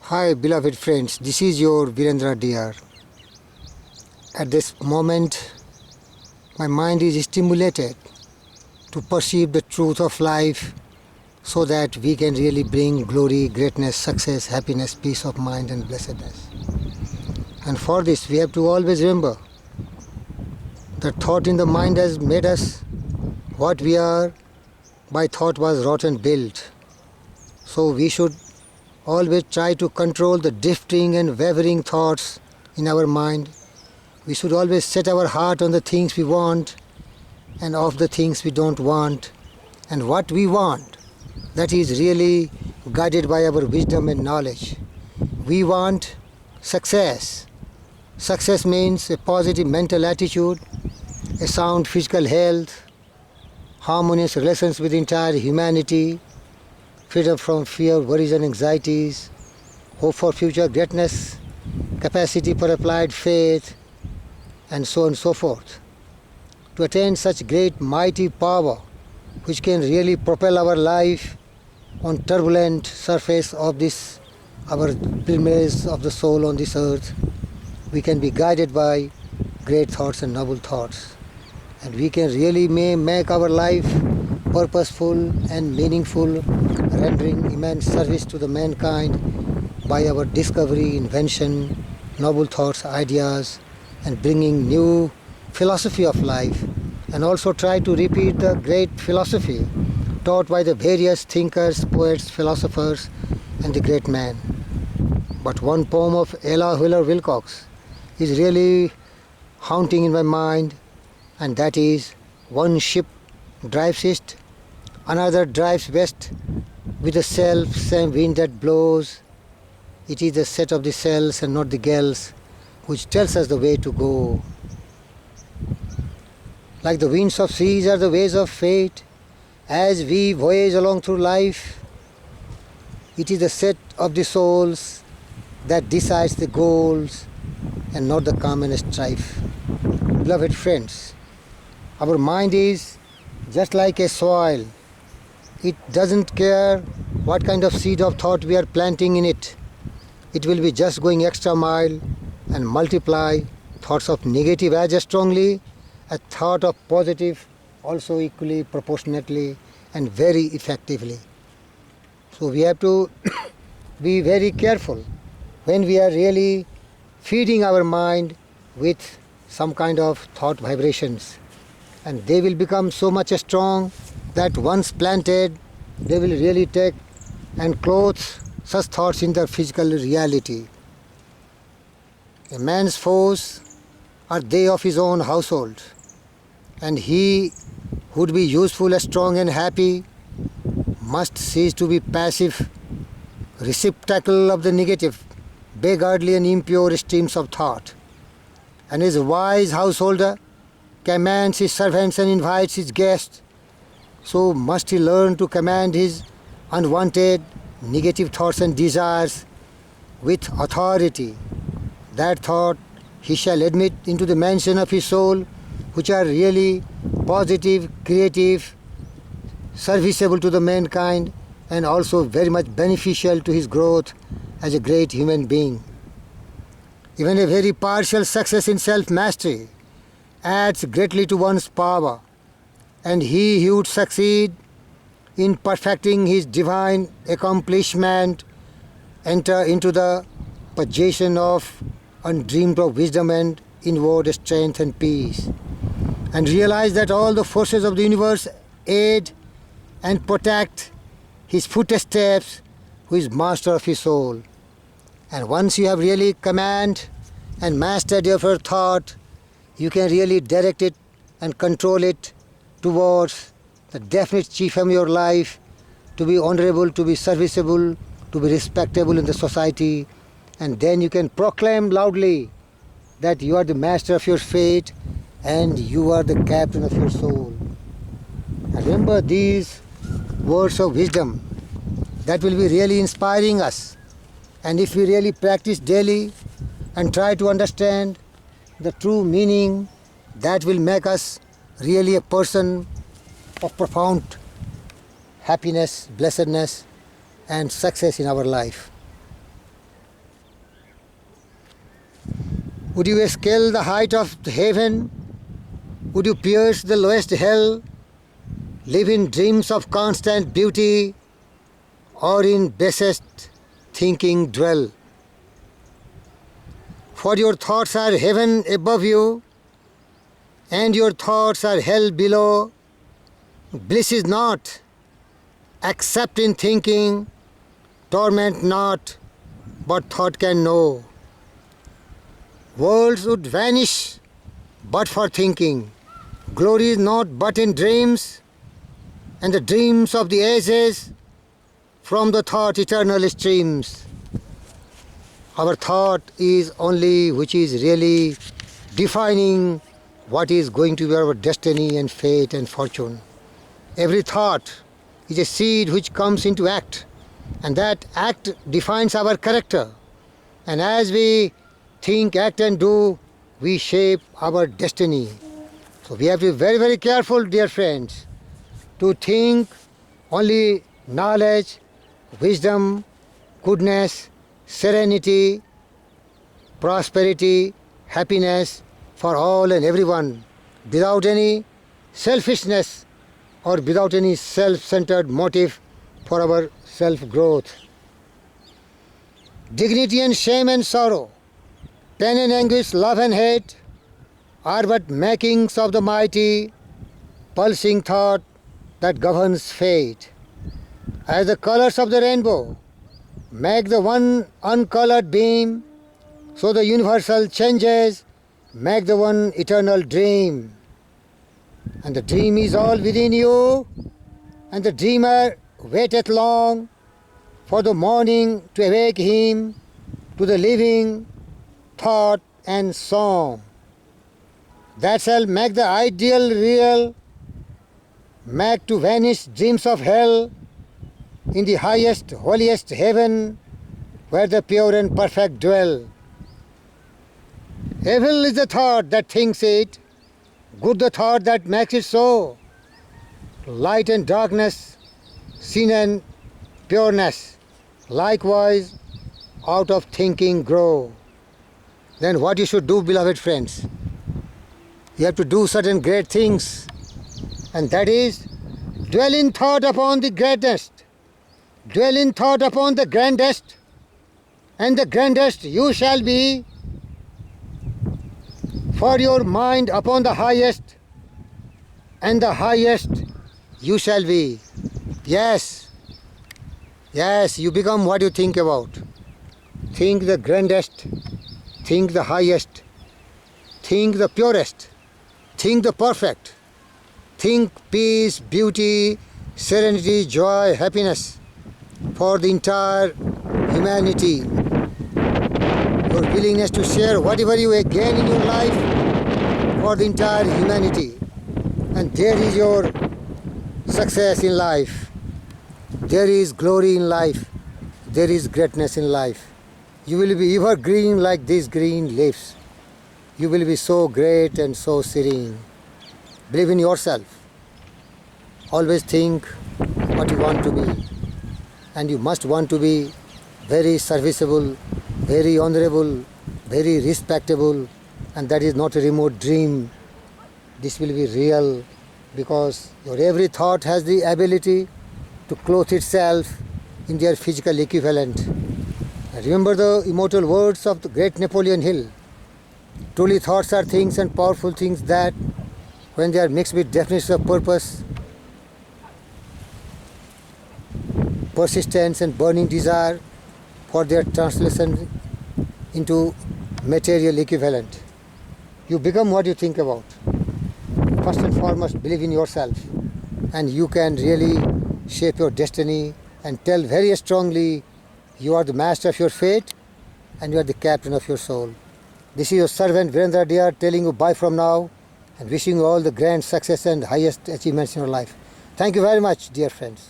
Hi beloved friends, this is your Virendra dear. At this moment, my mind is stimulated to perceive the truth of life so that we can really bring glory, greatness, success, happiness, peace of mind and blessedness. And for this we have to always remember that thought in the mind has made us what we are. By thought was wrought and built. So we should always try to control the drifting and wavering thoughts in our mind. We should always set our heart on the things we want and off the things we don't want. And what we want, that is really guided by our wisdom and knowledge. We want success. Success means a positive mental attitude, a sound physical health, harmonious relations with entire humanity, freedom from fear, worries and anxieties, hope for future greatness, capacity for applied faith, and so on and so forth. To attain such great mighty power which can really propel our life on turbulent surface of this, our pilgrimage of the soul on this earth, we can be guided by great thoughts and noble thoughts. And we can really make our life purposeful and meaningful, rendering immense service to the mankind by our discovery, invention, noble thoughts, ideas, and bringing new philosophy of life, and also try to repeat the great philosophy taught by the various thinkers, poets, philosophers, and the great man. But one poem of Ella Wheeler Wilcox is really haunting in my mind, and that is, one ship drives east, another drives west, with the self-same wind that blows. It is the set of the sails and not the gales which tells us the way to go. Like the winds of seas are the ways of fate, as we voyage along through life, it is the set of the souls that decides the goals and not the calm and strife. Beloved friends, our mind is just like a soil. It doesn't care what kind of seed of thought we are planting in it. It will be just going extra mile and multiply thoughts of negative as strongly as thought of positive, also equally, proportionately, and very effectively. So we have to be very careful when we are really feeding our mind with some kind of thought vibrations. And they will become so much strong that once planted, they will really take and clothe such thoughts in their physical reality. A man's foes are they of his own household, and he who would be useful, strong and happy must cease to be passive receptacle of the negative, beggarly and impure streams of thought. And his wise householder commands his servants and invites his guests, so must he learn to command his unwanted negative thoughts and desires with authority. That thought he shall admit into the mansion of his soul, which are really positive, creative, serviceable to the mankind, and also very much beneficial to his growth as a great human being. Even a very partial success in self-mastery adds greatly to one's power, and he who would succeed in perfecting his divine accomplishment enter into the possession of undreamed of wisdom and inward strength and peace, and realize that all the forces of the universe aid and protect his footsteps, who is master of his soul. And once you have really command and mastered your thought, you can really direct it and control it towards the definite chief of your life, to be honorable, to be serviceable, to be respectable in the society. And then you can proclaim loudly that you are the master of your fate and you are the captain of your soul. And remember these words of wisdom that will be really inspiring us. And if we really practice daily and try to understand the true meaning, that will make us really a person of profound happiness, blessedness, and success in our life. Would you scale the height of heaven? Would you pierce the lowest hell? Live in dreams of constant beauty, or in basest thinking dwell? For your thoughts are heaven above you, and your thoughts are hell below. Bliss is not, except in thinking, torment not, but thought can know. Worlds would vanish but for thinking. Glory is not but in dreams, and the dreams of the ages from the thought eternal streams. Our thought is only which is really defining what is going to be our destiny and fate and fortune. Every thought is a seed which comes into act, and that act defines our character. And as we think, act and do, we shape our destiny. So we have to be very, very careful, dear friends, to think only knowledge, wisdom, goodness, serenity, prosperity, happiness for all and everyone, without any selfishness or without any self-centered motive for our self-growth. Dignity and shame and sorrow, pain and anguish, love and hate are but makings of the mighty, pulsing thought that governs fate. As the colors of the rainbow make the one uncolored beam, so the universal changes make the one eternal dream. And the dream is all within you, and the dreamer waiteth long for the morning to awake him to the living thought and song. That shall make the ideal real, make to vanish dreams of hell in the highest, holiest heaven where the pure and perfect dwell. Evil is the thought that thinks it, good the thought that makes it so. Light and darkness, sin and pureness, likewise out of thinking grow. Then what you should do, beloved friends? You have to do certain great things, and that is dwell in thought upon the greatest, dwell in thought upon the grandest, and the grandest you shall be. For your mind upon the highest, and the highest you shall be. Yes, yes, you become what you think about. Think the grandest, think the highest, think the purest, think the perfect, think peace, beauty, serenity, joy, happiness for the entire humanity. Your willingness to share whatever you gain in your life for the entire humanity. And there is your success in life. There is glory in life. There is greatness in life. You will be evergreen like these green leaves. You will be so great and so serene. Believe in yourself. Always think what you want to be. And you must want to be very serviceable, very honorable, very respectable, and that is not a remote dream. This will be real, because your every thought has the ability to clothe itself in their physical equivalent. Remember the immortal words of the great Napoleon Hill. Truly thoughts are things and powerful things that, when they are mixed with definitions of purpose, persistence and burning desire for their translation into material equivalent. You become what you think about. First and foremost, believe in yourself, and you can really shape your destiny and tell very strongly you are the master of your fate and you are the captain of your soul. This is your servant Virendra Dear telling you bye from now and wishing you all the grand success and highest achievements in your life. Thank you very much, dear friends.